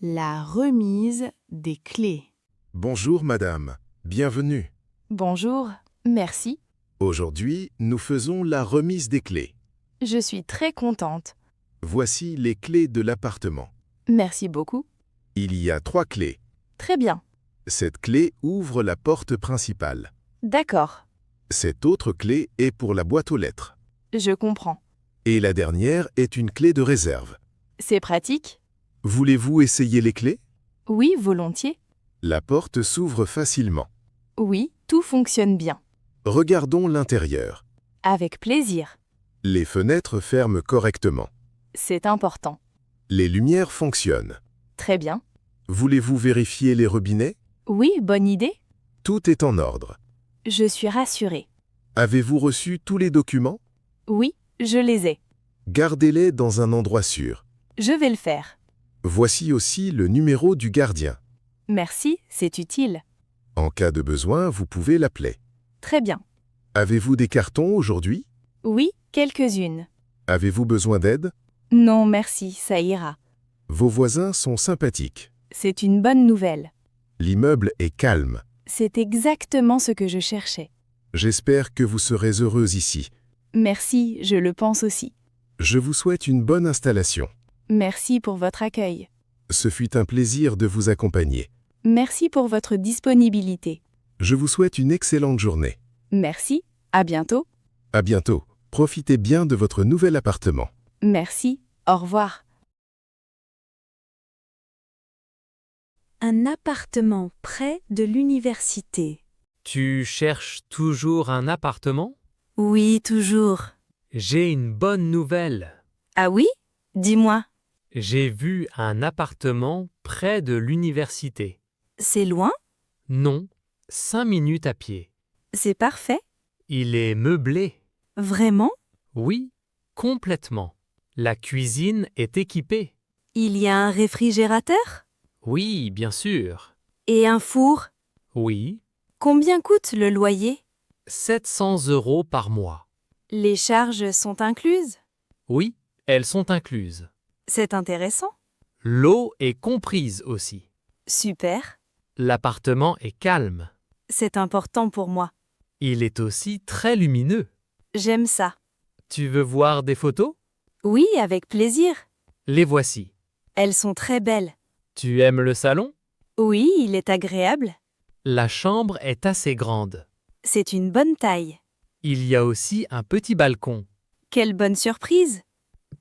La remise des clés. Bonjour madame, bienvenue. Bonjour, merci. Aujourd'hui, nous faisons la remise des clés. Je suis très contente. Voici les clés de l'appartement. Merci beaucoup. Il y a 3 clés. Très bien. Cette clé ouvre la porte principale. D'accord, Cette autre clé est pour la boîte aux lettres. je comprends. Et la dernière est une clé de réserve. C'est pratique? Voulez-vous essayer les clés? Oui, volontiers. La porte s'ouvre facilement. Oui, tout fonctionne bien. Regardons l'intérieur. Avec plaisir. Les fenêtres ferment correctement. C'est important. Les lumières fonctionnent. Très bien. Voulez-vous vérifier les robinets? Oui, bonne idée. Tout est en ordre. Je suis rassurée. Avez-vous reçu tous les documents? Oui, je les ai. Gardez-les dans un endroit sûr. Je vais le faire. Voici aussi le numéro du gardien. Merci, c'est utile. En cas de besoin, vous pouvez l'appeler. Très bien. Avez-vous des cartons aujourd'hui? Oui, quelques-unes. Avez-vous besoin d'aide? Non, merci, ça ira. Vos voisins sont sympathiques. C'est une bonne nouvelle. L'immeuble est calme. C'est exactement ce que je cherchais. J'espère que vous serez heureuse ici. Merci, je le pense aussi. Je vous souhaite une bonne installation. Merci pour votre accueil. Ce fut un plaisir de vous accompagner. Merci pour votre disponibilité. Je vous souhaite une excellente journée. Merci, à bientôt. À bientôt. Profitez bien de votre nouvel appartement. Merci, au revoir. Un appartement près de l'université. Tu cherches toujours un appartement? Oui, toujours. J'ai une bonne nouvelle. Ah oui? Dis-moi. J'ai vu un appartement près de l'université. C'est loin? Non, 5 minutes à pied. C'est parfait? Il est meublé. Vraiment? Oui, complètement. La cuisine est équipée. Il y a un réfrigérateur? Oui, bien sûr. Et un four? Oui, Combien coûte le loyer? 700 € par mois. Les charges sont incluses? Oui, elles sont incluses. C'est intéressant. L'eau est comprise aussi. Super. L'appartement est calme. C'est important pour moi. Il est aussi très lumineux. J'aime ça. Tu veux voir des photos? Oui, avec plaisir. Les voici. Elles sont très belles. Tu aimes le salon? Oui, il est agréable. La chambre est assez grande. C'est une bonne taille. Il y a aussi un petit balcon. Quelle bonne surprise.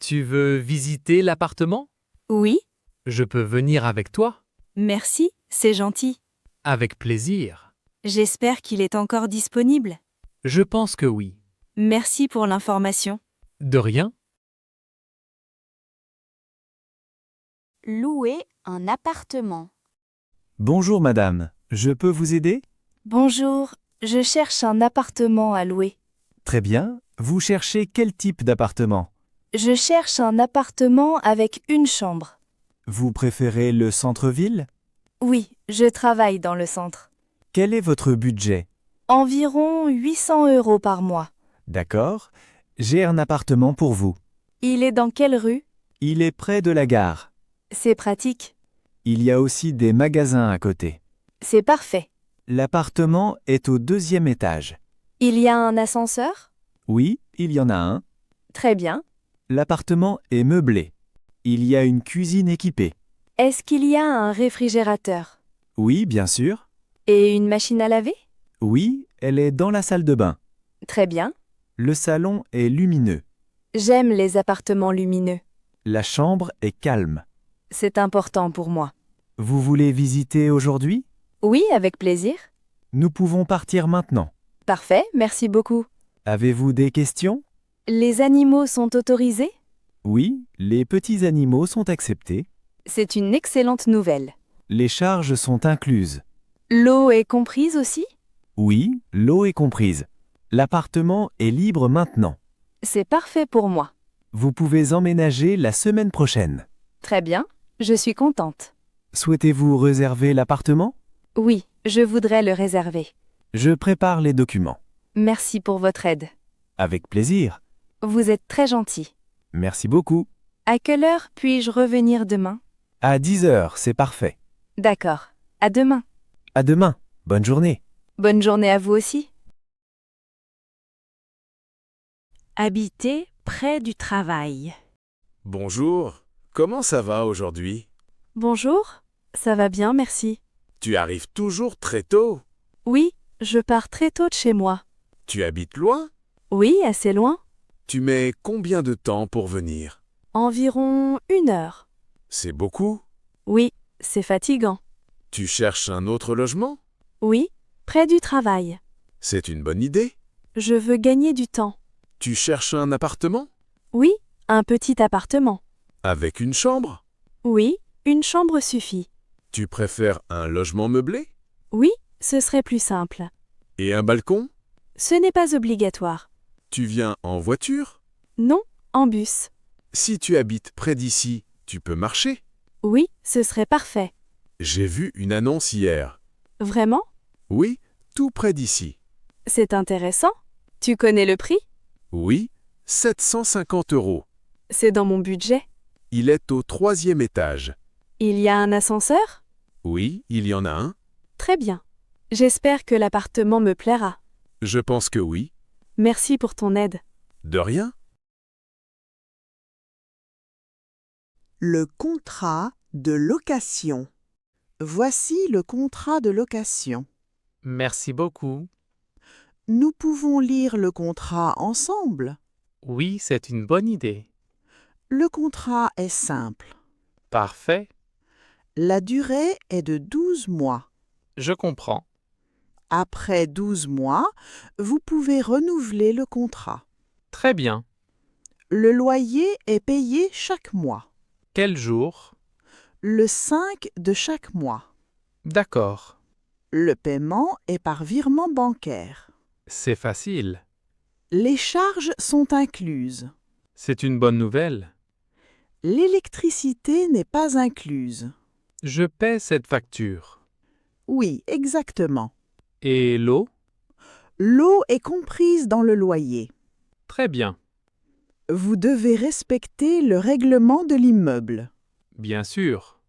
Tu veux visiter l'appartement? Oui, Je peux venir avec toi? merci, c'est gentil. Avec plaisir. J'espère qu'il est encore disponible. Je pense que oui. Merci pour l'information. De rien? Louer un appartement. Bonjour madame, je peux vous aider? Bonjour, je cherche un appartement à louer. Très bien, vous cherchez quel type d'appartement? Je cherche un appartement avec une chambre. Vous préférez le centre-ville? Oui, je travaille dans le centre. Quel est votre budget? Environ 800 € par mois. D'accord, j'ai un appartement pour vous. Il est dans quelle rue? Il est près de la gare. C'est pratique. Il y a aussi des magasins à côté. C'est parfait. L'appartement est au 2e étage. Il y a un ascenseur? Oui, il y en a un. Très bien. L'appartement est meublé. Il y a une cuisine équipée. Est-ce qu'il y a un réfrigérateur? Oui, bien sûr. Et une machine à laver? Oui, elle est dans la salle de bain. Très bien. Le salon est lumineux. J'aime les appartements lumineux. La chambre est calme. C'est important pour moi. Vous voulez visiter aujourd'hui? Oui, avec plaisir. Nous pouvons partir maintenant. Parfait, merci beaucoup. Avez-vous des questions? Les animaux sont autorisés? Oui, les petits animaux sont acceptés. C'est une excellente nouvelle. Les charges sont incluses. L'eau est comprise aussi? Oui, l'eau est comprise. L'appartement est libre maintenant. C'est parfait pour moi. Vous pouvez emménager la semaine prochaine. Très bien, je suis contente. Souhaitez-vous réserver l'appartement? Oui, je voudrais le réserver. Je prépare les documents. Merci pour votre aide. Avec plaisir. Vous êtes très gentil. Merci beaucoup. À quelle heure puis-je revenir demain? À 10 heures, c'est parfait. D'accord. À demain. À demain. Bonne journée. Bonne journée à vous aussi. Habiter près du travail. Bonjour, comment ça va aujourd'hui? Bonjour, ça va bien, merci. Tu arrives toujours très tôt. Oui, je pars très tôt de chez moi. Tu habites loin? Oui, assez loin. Tu mets combien de temps pour venir? Environ 1 heure. C'est beaucoup? Oui, c'est fatigant. Tu cherches un autre logement? Oui, près du travail. C'est une bonne idée. Je veux gagner du temps. Tu cherches un appartement? Oui, un petit appartement. Avec une chambre? Oui, une chambre suffit. Tu préfères un logement meublé? Oui, ce serait plus simple. Et un balcon? Ce n'est pas obligatoire. Tu viens en voiture? Non, en bus. Si tu habites près d'ici, tu peux marcher? Oui, ce serait parfait. J'ai vu une annonce hier. Vraiment? Oui, tout près d'ici. C'est intéressant. Tu connais le prix? Oui, 750 €. C'est dans mon budget. Il est au 3e étage. Il y a un ascenseur? Oui, il y en a un. Très bien. J'espère que l'appartement me plaira. Je pense que oui. Merci pour ton aide. De rien. Le contrat de location. Voici le contrat de location. Merci beaucoup. Nous pouvons lire le contrat ensemble. Oui, c'est une bonne idée. Le contrat est simple. Parfait. La durée est de 12 mois. Je comprends. Après 12 mois, vous pouvez renouveler le contrat. Très bien. Le loyer est payé chaque mois. Quel jour? Le 5 de chaque mois. D'accord. Le paiement est par virement bancaire. C'est facile. Les charges sont incluses. C'est une bonne nouvelle. L'électricité n'est pas incluse. Je paie cette facture. Oui, exactement. Et l'eau? L'eau est comprise dans le loyer. Très bien. Vous devez respecter le règlement de l'immeuble. Bien sûr.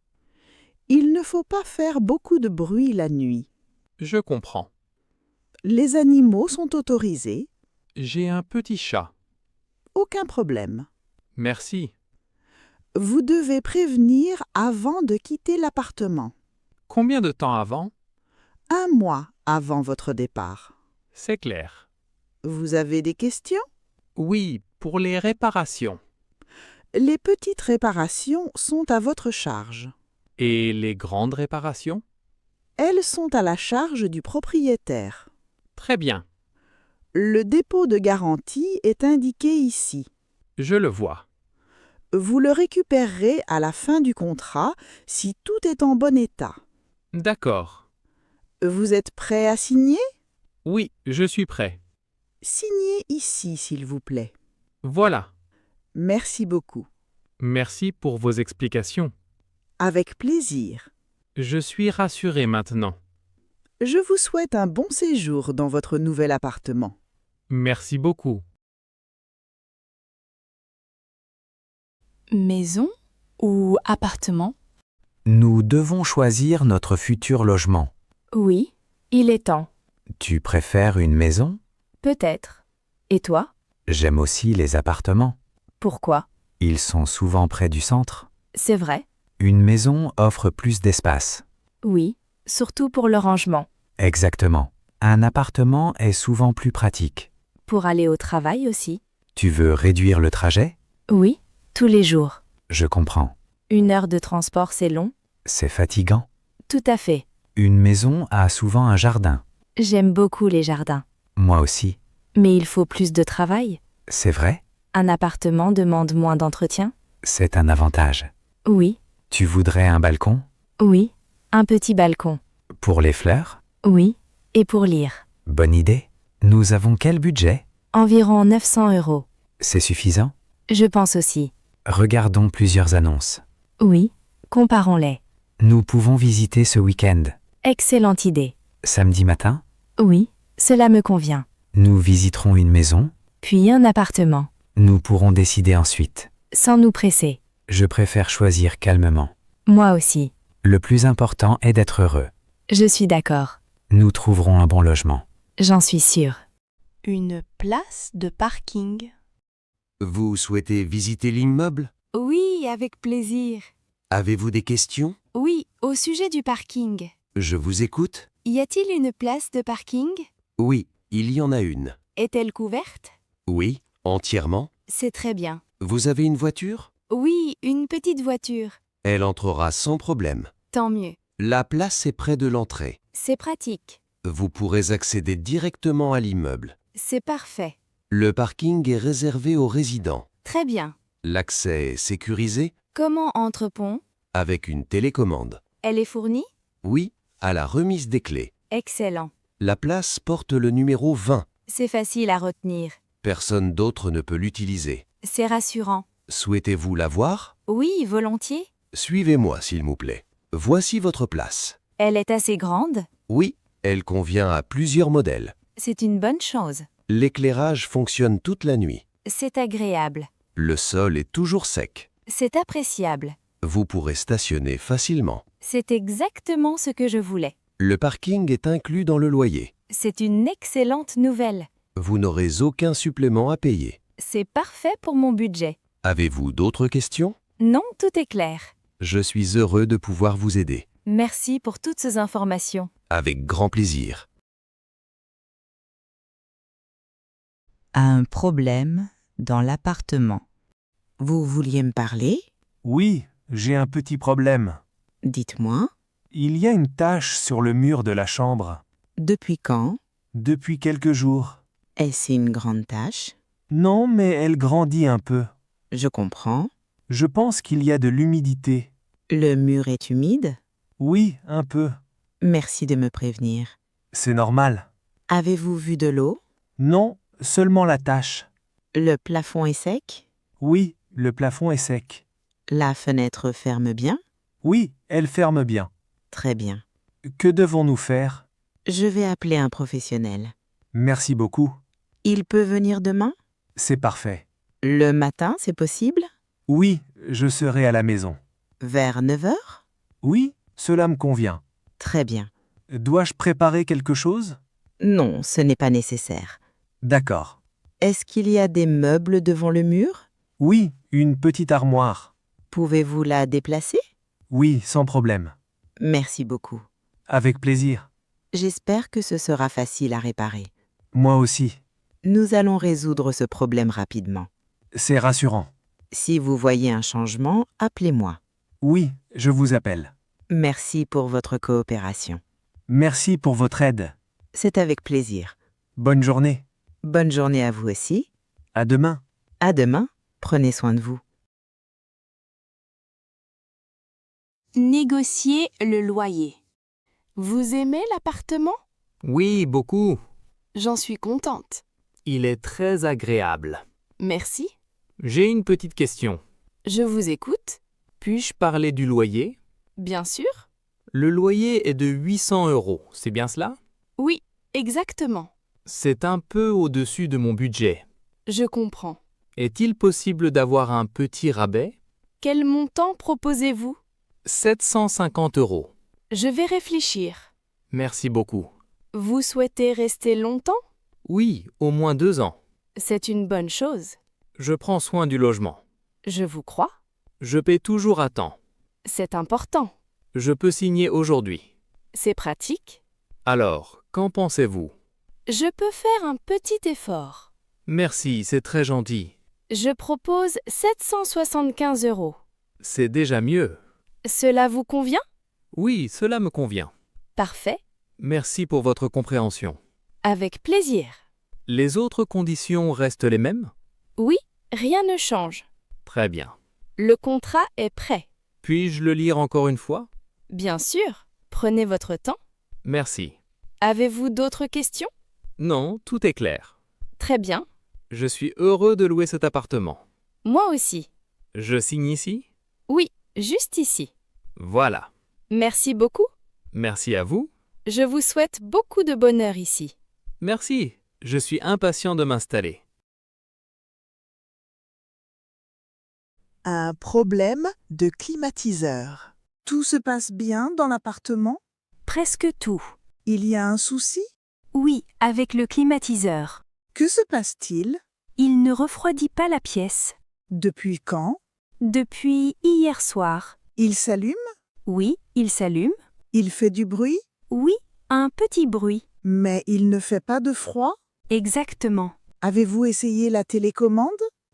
Il ne faut pas faire beaucoup de bruit la nuit. Je comprends. Les animaux sont autorisés. J'ai un petit chat. Aucun problème. Merci. Vous devez prévenir avant de quitter l'appartement. Combien de temps avant? 1 mois avant votre départ. C'est clair. Vous avez des questions? Oui, pour les réparations. Les petites réparations sont à votre charge. Et les grandes réparations? Elles sont à la charge du propriétaire. Très bien. Le dépôt de garantie est indiqué ici. Je le vois. Vous le récupérerez à la fin du contrat si tout est en bon état. D'accord. Vous êtes prêt à signer? Oui, je suis prêt. Signez ici, s'il vous plaît. Voilà. Merci beaucoup. Merci pour vos explications. Avec plaisir. Je suis rassuré maintenant. Je vous souhaite un bon séjour dans votre nouvel appartement. Merci beaucoup. Maison ou appartement? Nous devons choisir notre futur logement. Oui, il est temps. Tu préfères une maison? Peut-être. Et toi? J'aime aussi les appartements. Pourquoi? Ils sont souvent près du centre. C'est vrai. Une maison offre plus d'espace. Oui, surtout pour le rangement. Exactement. Un appartement est souvent plus pratique. Pour aller au travail aussi. Tu veux réduire le trajet? Oui, tous les jours. Je comprends. 1 heure de transport, c'est long? C'est fatigant. Tout à fait. Une maison a souvent un jardin. J'aime beaucoup les jardins. Moi aussi. Mais il faut plus de travail. C'est vrai? Un appartement demande moins d'entretien? C'est un avantage. Oui. Tu voudrais un balcon? Oui. Un petit balcon? Pour les fleurs? Oui. Et pour lire? Bonne idée. Nous avons quel budget? Environ 900 €. C'est suffisant? Je pense aussi. Regardons plusieurs annonces. Oui. Comparons-les. Nous pouvons visiter ce week-end. Excellente idée. Samedi matin? Oui. Cela me convient. Nous visiterons une maison. Puis un appartement. Nous pourrons décider ensuite. Sans nous presser. Je préfère choisir calmement. Moi aussi. Le plus important est d'être heureux. Je suis d'accord. Nous trouverons un bon logement. J'en suis sûre. Une place de parking. Vous souhaitez visiter l'immeuble? Oui, avec plaisir. Avez-vous des questions? Oui, au sujet du parking. Je vous écoute. Y a-t-il une place de parking? Oui, il y en a une. Est-elle couverte? Oui, entièrement. C'est très bien. Vous avez une voiture? Oui, une petite voiture. Elle entrera sans problème. Tant mieux. La place est près de l'entrée. C'est pratique. Vous pourrez accéder directement à l'immeuble. C'est parfait. Le parking est réservé aux résidents. Très bien. L'accès est sécurisé Comment entre-t-on? avec une télécommande. Elle est fournie? Oui, à la remise des clés. Excellent. La place porte le numéro 20. C'est facile à retenir. Personne d'autre ne peut l'utiliser. C'est rassurant. Souhaitez-vous la voir? Oui, volontiers. Suivez-moi, s'il vous plaît. Voici votre place. Elle est assez grande? Oui, elle convient à plusieurs modèles. C'est une bonne chose. L'éclairage fonctionne toute la nuit. C'est agréable. Le sol est toujours sec. C'est appréciable. Vous pourrez stationner facilement. C'est exactement ce que je voulais. Le parking est inclus dans le loyer. C'est une excellente nouvelle. Vous n'aurez aucun supplément à payer. C'est parfait pour mon budget. Avez-vous d'autres questions? Non, tout est clair. Je suis heureux de pouvoir vous aider. Merci pour toutes ces informations. Avec grand plaisir. Un problème dans l'appartement. Vous vouliez me parler? Oui, j'ai un petit problème. Dites-moi. Il y a une tache sur le mur de la chambre. Depuis quand? Depuis quelques jours. Est-ce une grande tache? Non, mais elle grandit un peu. Je comprends. Je pense qu'il y a de l'humidité. Le mur est humide? Oui, un peu. Merci de me prévenir. C'est normal. Avez-vous vu de l'eau? Non, seulement la tache. Le plafond est sec? Oui, le plafond est sec. La fenêtre ferme bien? Oui, elle ferme bien. Très bien. Que devons-nous faire? Je vais appeler un professionnel. Merci beaucoup. Il peut venir demain? C'est parfait. Le matin, c'est possible? Oui, je serai à la maison. Vers 9 heures? Oui, cela me convient. Très bien. Dois-je préparer quelque chose? Non, ce n'est pas nécessaire. D'accord. Est-ce qu'il y a des meubles devant le mur? Oui, une petite armoire. Pouvez-vous la déplacer? Oui, sans problème. Merci beaucoup. Avec plaisir. J'espère que ce sera facile à réparer. Moi aussi. Nous allons résoudre ce problème rapidement. C'est rassurant. Si vous voyez un changement, appelez-moi. Oui, je vous appelle. Merci pour votre coopération. Merci pour votre aide. C'est avec plaisir. Bonne journée. Bonne journée à vous aussi. À demain. À demain. Prenez soin de vous. Négocier le loyer. Vous aimez l'appartement? Oui, beaucoup. J'en suis contente. Il est très agréable. Merci. J'ai une petite question. Je vous écoute. Puis-je parler du loyer? Bien sûr. Le loyer est de 800 €, c'est bien cela? Oui, exactement. C'est un peu au-dessus de mon budget. Je comprends. Est-il possible d'avoir un petit rabais? Quel montant proposez-vous? 750 €. Je vais réfléchir. Merci beaucoup. Vous souhaitez rester longtemps? Oui, au moins 2 ans. C'est une bonne chose. Je prends soin du logement. Je vous crois. Je paie toujours à temps. C'est important. Je peux signer aujourd'hui. C'est pratique. Alors, qu'en pensez-vous? Je peux faire un petit effort. Merci, c'est très gentil. Je propose 775 €. C'est déjà mieux. Cela vous convient? Oui, cela me convient. Parfait. Merci pour votre compréhension. Avec plaisir. Les autres conditions restent les mêmes? Oui, rien ne change. Très bien. Le contrat est prêt. Puis-je le lire encore une fois? Bien sûr. Prenez votre temps. Merci. Avez-vous d'autres questions? Non, tout est clair. Très bien. Je suis heureux de louer cet appartement. Moi aussi. Je signe ici? Oui, juste ici. Voilà. Merci beaucoup. Merci à vous. Je vous souhaite beaucoup de bonheur ici. Merci. Je suis impatient de m'installer. Un problème de climatiseur. Tout se passe bien dans l'appartement? Presque tout. Il y a un souci? Oui, avec le climatiseur. Que se passe-t-il? Il ne refroidit pas la pièce. Depuis quand? Depuis hier soir. Il s'allume? Oui, il s'allume. Il fait du bruit? Oui, un petit bruit. Mais il ne fait pas de froid? Exactement. Avez-vous essayé la télécommande?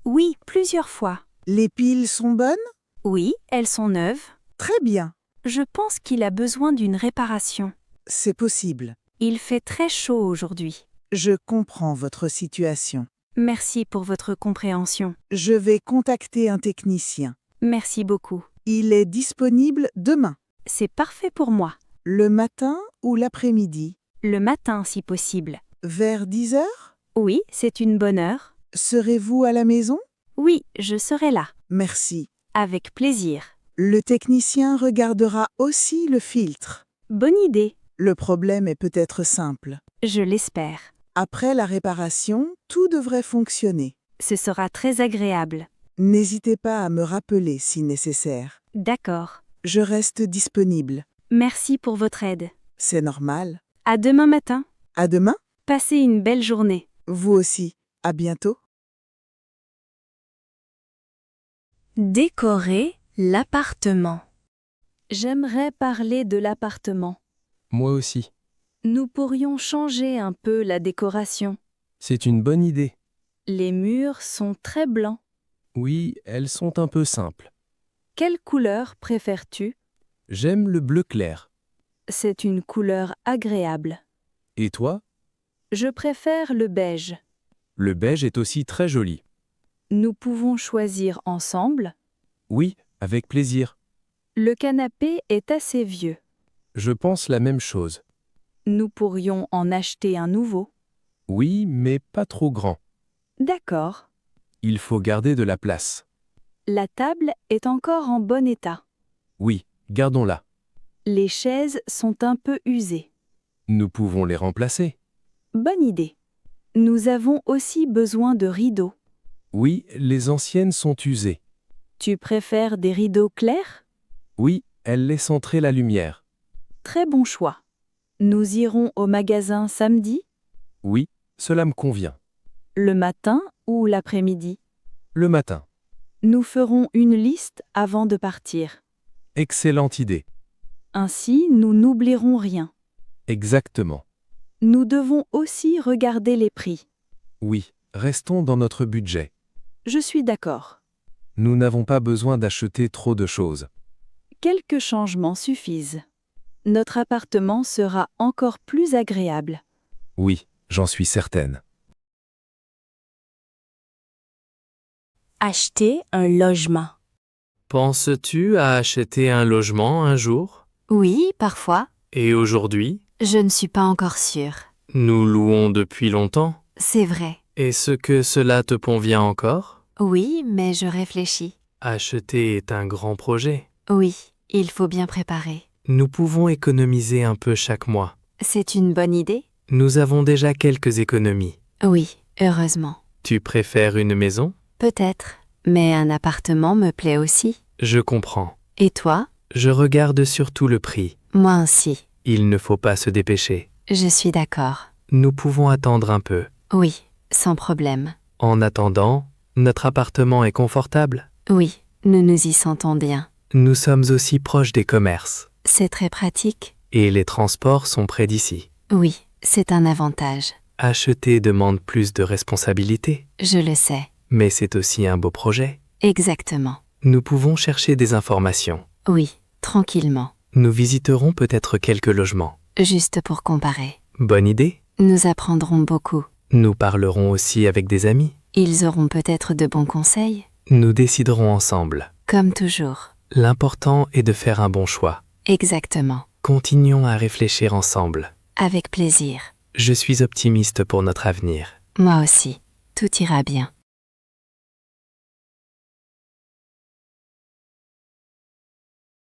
Oui, plusieurs fois. Les piles sont bonnes? Oui, elles sont neuves. Très bien. Je pense qu'il a besoin d'une réparation. C'est possible. Il fait très chaud aujourd'hui. Je comprends votre situation. Merci pour votre compréhension. Je vais contacter un technicien. Merci beaucoup. Il est disponible demain. C'est parfait pour moi. Le matin ou l'après-midi? Le matin si possible. Vers 10 heures? Oui, c'est une bonne heure. Serez-vous à la maison? Oui, je serai là. Merci. Avec plaisir. Le technicien regardera aussi le filtre. Bonne idée. Le problème est peut-être simple. Je l'espère. Après la réparation, tout devrait fonctionner. Ce sera très agréable. N'hésitez pas à me rappeler si nécessaire. D'accord. Je reste disponible. Merci pour votre aide. C'est normal. À demain matin. À demain. Passez une belle journée. Vous aussi. À bientôt. Décorer l'appartement. J'aimerais parler de l'appartement. Moi aussi. Nous pourrions changer un peu la décoration. C'est une bonne idée. Les murs sont très blancs. Oui, elles sont un peu simples. Quelle couleur préfères-tu? J'aime le bleu clair. C'est une couleur agréable. Et toi? Je préfère le beige. Le beige est aussi très joli. Nous pouvons choisir ensemble. Oui, avec plaisir. Le canapé est assez vieux. Je pense la même chose. Nous pourrions en acheter un nouveau. Oui, mais pas trop grand. D'accord. Il faut garder de la place. La table est encore en bon état. Oui, gardons-la. Les chaises sont un peu usées. Nous pouvons les remplacer. Bonne idée. Nous avons aussi besoin de rideaux. Oui, les anciennes sont usées. Tu préfères des rideaux clairs? Oui, elles laissent entrer la lumière. Très bon choix. Nous irons au magasin samedi? Oui, cela me convient. Le matin ou l'après-midi? Le matin. Nous ferons une liste avant de partir. Excellente idée. Ainsi, nous n'oublierons rien. Exactement. Nous devons aussi regarder les prix. Oui, restons dans notre budget. Je suis d'accord. Nous n'avons pas besoin d'acheter trop de choses. Quelques changements suffisent. Notre appartement sera encore plus agréable. Oui, j'en suis certaine. Acheter un logement. Penses-tu à acheter un logement un jour? Oui, parfois. Et aujourd'hui? Je ne suis pas encore sûre. Nous louons depuis longtemps. C'est vrai. Est-ce que cela te convient encore? Oui, mais je réfléchis. Acheter est un grand projet. Oui, il faut bien préparer. Nous pouvons économiser un peu chaque mois. C'est une bonne idée? Nous avons déjà quelques économies. Oui, heureusement. Tu préfères une maison? Peut-être, mais un appartement me plaît aussi. Je comprends. Et toi? Je regarde surtout le prix. Moi aussi. Il ne faut pas se dépêcher. Je suis d'accord. Nous pouvons attendre un peu. Oui, sans problème. En attendant, notre appartement est confortable? Oui, nous nous y sentons bien. Nous sommes aussi proches des commerces. C'est très pratique. Et les transports sont près d'ici. Oui, c'est un avantage. Acheter demande plus de responsabilités. Je le sais. Mais c'est aussi un beau projet. Exactement. Nous pouvons chercher des informations. Oui, tranquillement. Nous visiterons peut-être quelques logements. Juste pour comparer. Bonne idée. Nous apprendrons beaucoup. Nous parlerons aussi avec des amis. Ils auront peut-être de bons conseils. Nous déciderons ensemble. Comme toujours. L'important est de faire un bon choix. Exactement. Continuons à réfléchir ensemble. Avec plaisir. Je suis optimiste pour notre avenir. Moi aussi. Tout ira bien.